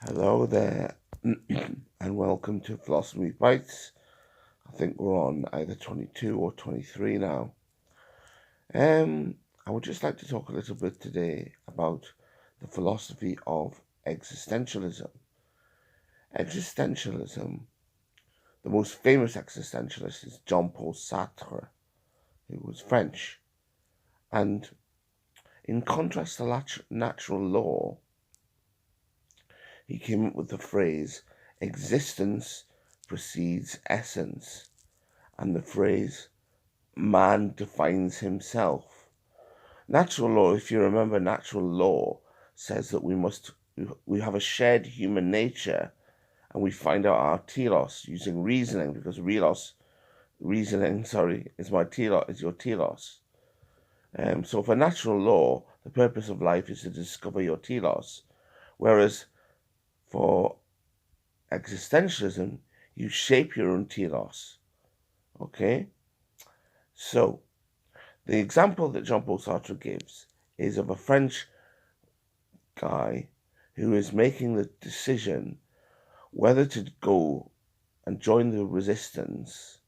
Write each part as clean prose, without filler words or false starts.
Hello there, and welcome to Philosophy Bites. I think we're on either 22 or 23 now. I would just like to talk a little bit today about the philosophy of existentialism. Existentialism, the most famous existentialist is Jean-Paul Sartre, who was French. And in contrast to natural law, he came up with the phrase, existence precedes essence, and the phrase, man defines himself. Natural law, if you remember, natural law says that we have a shared human nature, and we find out our telos using reasoning, because reasoning is your telos. So for natural law, the purpose of life is to discover your telos, whereas for existentialism, you shape your own telos. Okay? So, the example that Jean-Paul Sartre gives is of a French guy who is making the decision whether to go and join the resistance,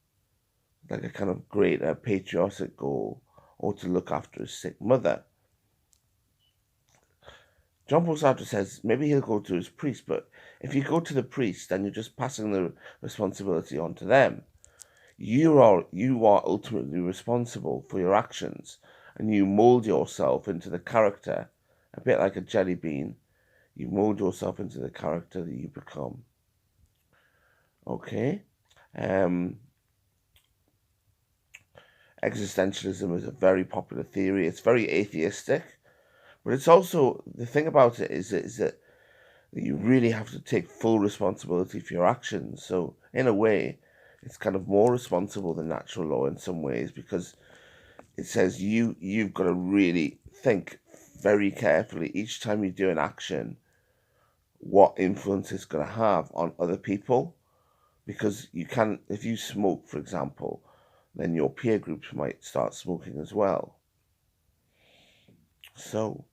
like a kind of greater patriotic goal, or to look after his sick mother. Jean-Paul Sartre says maybe he'll go to his priest, but if you go to the priest, then you're just passing the responsibility on to them. You are ultimately responsible for your actions, and you mold yourself into the character, a bit like a jelly bean. You mold yourself into the character that you become. Okay? Existentialism is a very popular theory. It's very atheistic, but it's also, the thing about it is that you really have to take full responsibility for your actions. So in a way, it's kind of more responsible than natural law in some ways, because it says you've got to really think very carefully each time you do an action what influence it's going to have on other people, because you can, if you smoke, for example, then your peer groups might start smoking as well. So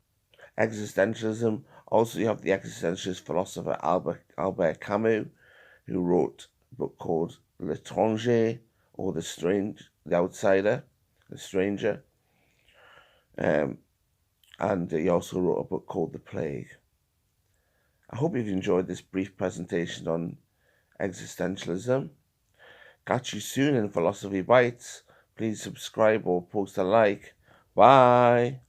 existentialism, also you have the existentialist philosopher Albert Camus, who wrote a book called L'étranger, or the outsider, the stranger. And he also wrote a book called The Plague. I hope you've enjoyed this brief presentation on existentialism. Catch you soon in Philosophy Bites. Please subscribe or post a like. Bye.